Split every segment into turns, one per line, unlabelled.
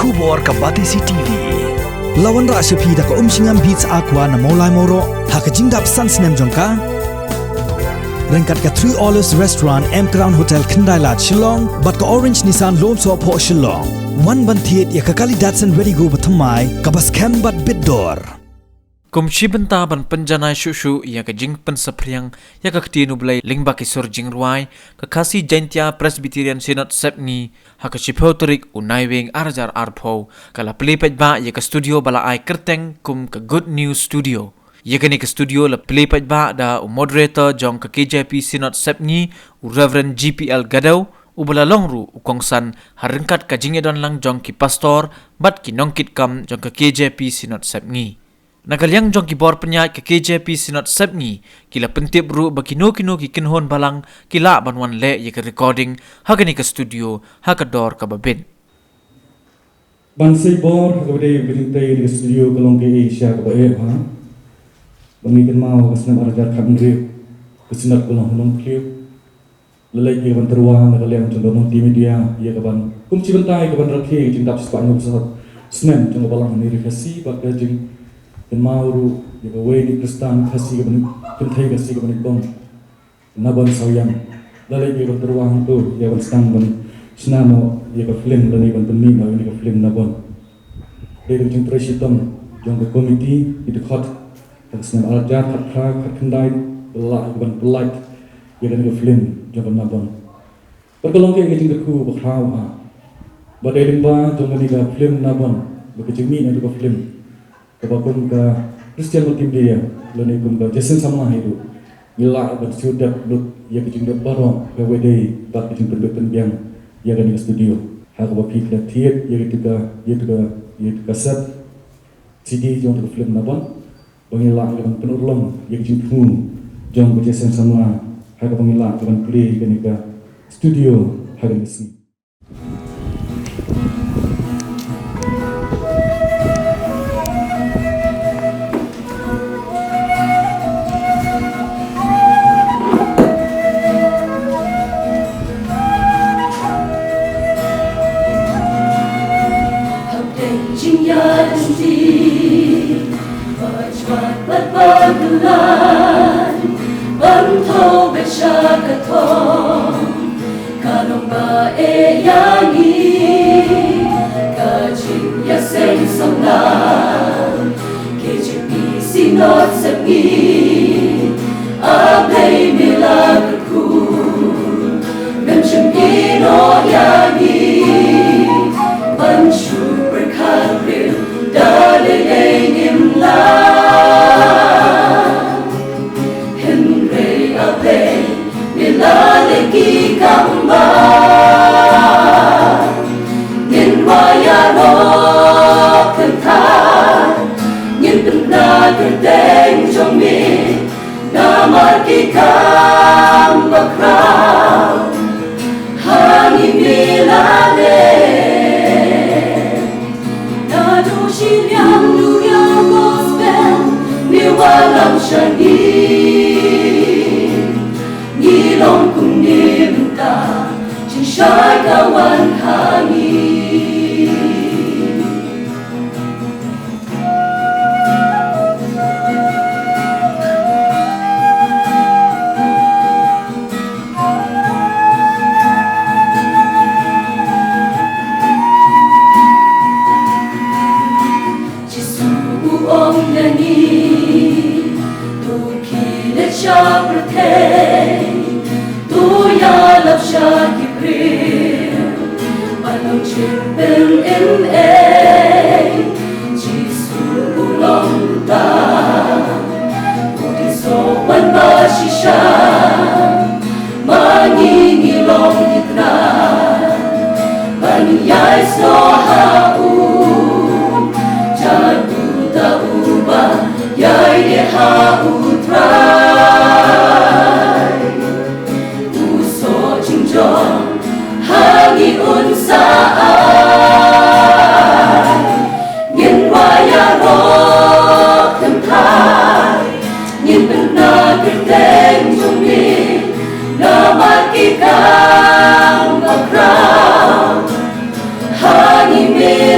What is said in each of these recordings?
Kubor ka Batisi TV. Lawan ra sepi da ka singam beats aqua na molai moro ha ka jingdap sunsnem jongka. Rengkat ka 3 Olives Restaurant M Crown Hotel Kendailat Shillong bat ka Orange Nissan Loan So Po Shillong. One bantiet ya ka kali Datsun Ready Go bathamai ka bas camp bat bidor.
Kumshi benta ban penjanai shushu ya ka jing pen sapriang ya ka ktinu blai lingba ki sur jing ruai ka kasi jaintia Presbyterian Synod sepni ha ka shiphotorik unai weng arjar arpho ka la plepet ba ya ka studio bala ai kerteng kum ka Good News Studio ya ka ni ka studio la plepet ba da moderator jong ka KJP Synod sepni Reverend GPL Gadau ubala longru ukongsan harengkat ka jingedon lang jong ki pastor bat ki nongkit kam jong ka KJP Synod sepni Nagalyang jong kibor penyat ke KJP Synod Sepni kila pentip ru bakino ki kinhon balang kila banwan le ye ke recording hagani ke studio hagador ka babin
Bansai bor hagade berintai di studio kalong ke Asia ka bae ha bangikan mau kasnam arjar khamri kesinat kolong hulong kliu lelai ke ban terwa nagalyang jong multimedia ye ka ban kumci bentai ka ban rakhe jing dap spanyol sat snem jong balang ni refleksi bakal jing Mauru, jika wedi Kristen kasih kebenik, kentai kasih kebenik bom, naban sawyang, lalai jika teruang tu, jika stang ben, senamo jika film lalai ben penting, lalai jika film naban. Dari jeng presiton, jeng ke komiti itu khot, senam alat kat kendai, belak ben belak, jika jika film jeng naban. Perkelong ke jeng ku berkau ha, badai limba jeng jika film naban, berkecil ni jika film. Kebakum ke Christian multimedia, lalu kum ke Jason sama itu, gila bersudah lut ya kejundak barong ke WD tak kejundak penbiang ya kan di studio, hak bagi kreatif ya itu set CD jong ke film naban, bangilak dengan penurlong ya kejundak jong ke Jason sama, hak bangilak dengan play kan ke studio hak di sini.
Synod Sepni, ablay milagreku, menjengino yani, bancu berkabril dalilay nimla, Henry ablay milalegi kamba, ninwayaro kentar. Gerdeng jommi namar kikam bakraw hani milane nadu shilyam duya gospel niwalam shani nilong kum nilunta chishay kawan hani Honey,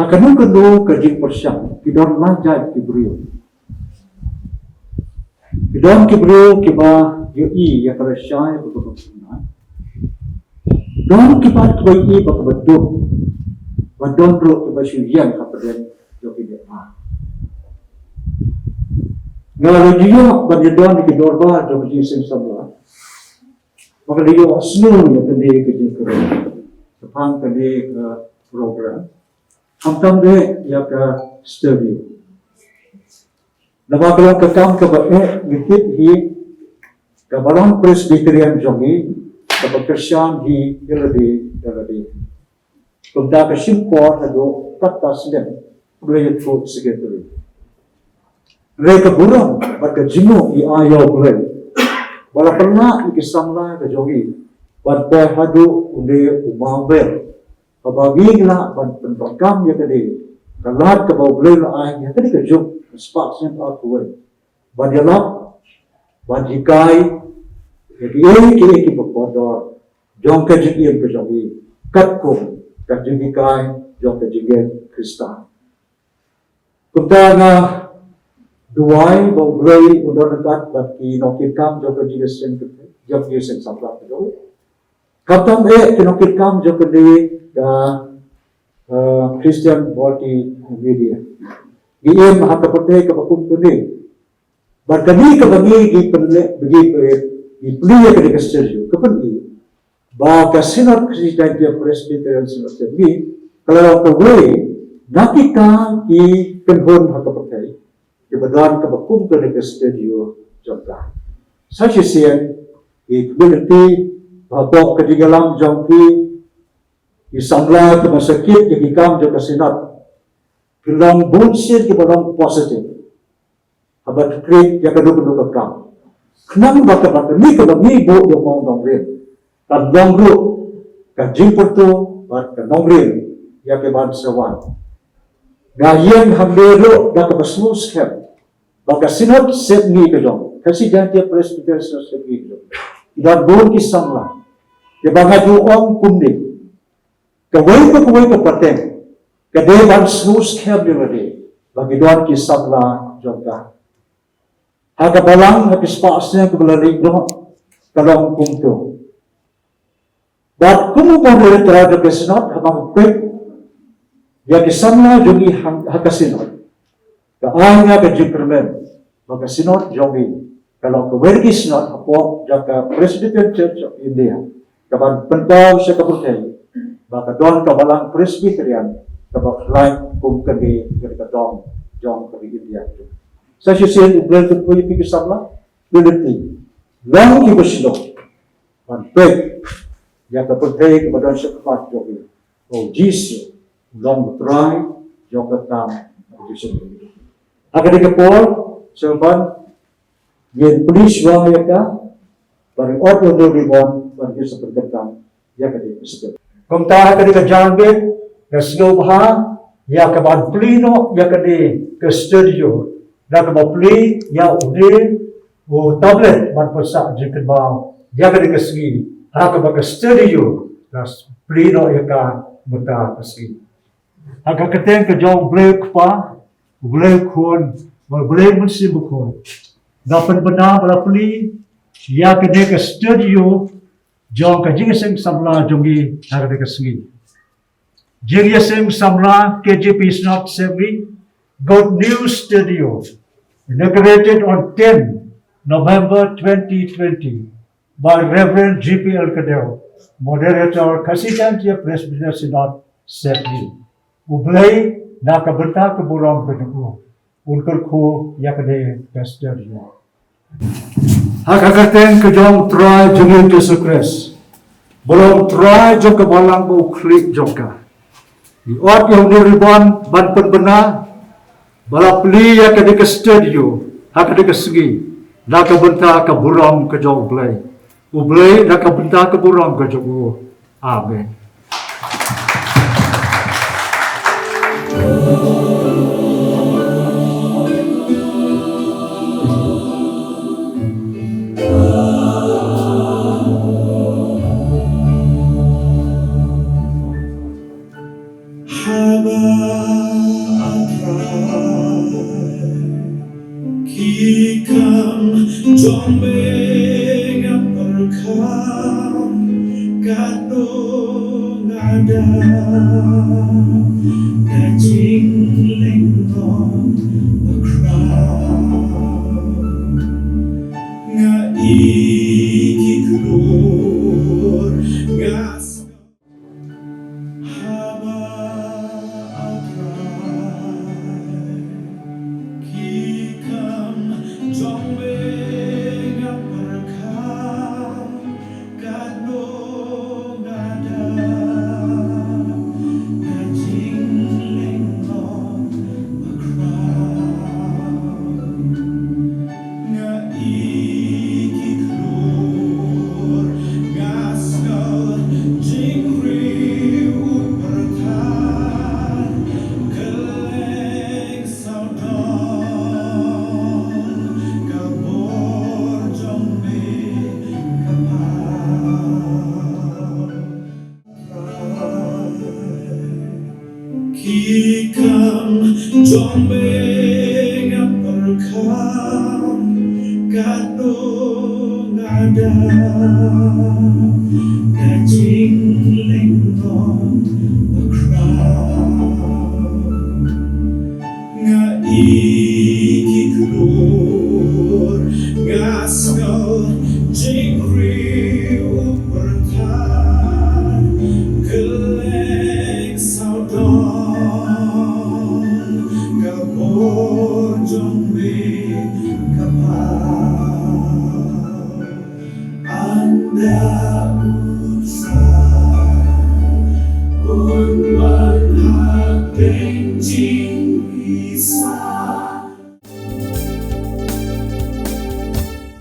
Hakanu kendo kajing persyang kidon lajai kibrio. Kidon kibrio kiba yui ya kersyai berkebun. Don kiba tuai berkebun. Wadon ro kiba syuyan kapeden yo kide a. Ngalo jiyo bandedon kidorba do kajing sing sabla. Maka dia snow ya kende kajing kero. Sepang kende ke program. Hamtam de ya ka study. Nama kalau kekam ke ngikit hi ke balon presbyterian jongi ke bekersian hi iladi. Kumda ke simpor hado kata sedem boleh itu secretary. Mereka burung berke jimu i ayo boleh. Wala pernah ikisamla ke jongi. Wadda hado unde umawel. Kabagi na penpakam ya tadi, kalat kabau boleh lah ya tadi kerjuk sparks yang aku buat, badilap, badikai, jadi ini berkodor, jom kerjuk yang kerjui, katkum kerjuikai, jom kerjuikan Kristen. Kita na duai bau boleh udar dekat bagi nokikam jom kerjuikan jom kerjuikan sampai kerjui. Katam kinokikam jom kerjuikan Christian body media. Ia mahakapatay kapakum kuning. Barkani kabagi di peliya kadi kastelyo. Kapani baka sinat Christian dia Presbyterian sinat ini kalau kawai nakita i penhon hakapatay ibadan kapakum kadi kastelyo jangka. Sa siyan i community babok kadi galang jangki isangla ke masakit ke hikam je kasinat kelang bullshit ke balang positif abat krik ya kadu kakam kenang baka ni ke bangi bo yo mau dongren kan dongru kan jimperto bat kan dongren ya ke ban sawan gayen hambero da ke baslus kem baka sinat set ni ke jong kasi jantia presbyterian set ni ke dan bon ki sangla ke bangaju om kundi kawai ke paten, kedewan snus kebelade, bagi doan kisah la jangka. Aga balang habis pasnya kebelade do, kalong kumto. Bat kumu pahuri terhadap kesenat, habang pek, ya kisah la jongi hakasinot. Kaanya ke jimpermen, maka sinot jongi. Kalau kawai kisnot, hapo jaka Presbyterian Church of India, kapan pentau siya kapurtay, maka doon kabalang Presbyterian kabak lain kung kami kadong jong kami India. Sa siya ublan ko yung pigisabla, biliti. Lang ibasilo. Manpeg. Ya kapagay kabadon siya kapat jogi. O Jesus, long try, jong katam. Agad ka po, saban, yan police wangaya ka, parang ordo do ribon, parang sa pagkatang, ya kadipis. Kung tahan ka di ka jambit, na snowbaha, ya ka plino, ya ka di ka studio, na ka pli, ya udi, o tablet, man po sa jikin ba, ya ka di ka ski, ha ka ba ka studio, na plino, ya ka muta ka ski. Hanggang kateng ka jong break pa, break kon, break mo si bukon. Dapat ba na pala pli, ya ka di ka studio, jong ka jingiseng samla jongi harga kasngi. Jingiseng samla KJP is not semi. God News Studio inaugurated on 10 November 2020 by Reverend G.P. Alcadel, moderator Kasijantia Presbyterian Synod Semi. Ublay nakabenta keburang penuh. Unkul ku yakade studio. Hakakaten ke jong try jengil ke sukres. Belum try jong ke balang bu klik jong ka. Di ot yang diribon ban penbena balapli ya ke di ke studio hak di ke segi nak benta ke burong ke jong blay. Ublay nak benta ke burong ke jong. Amen.
Haba
berkam kadung ada daging lengkong berkram ngai kiklur ngas haba aprai kikam jombe Kikam jombe ngaperkam kadung ada daging lengkong berkram ngai kiklur ngasal jingriu bertan keleng saudon kabor jombe kapal anda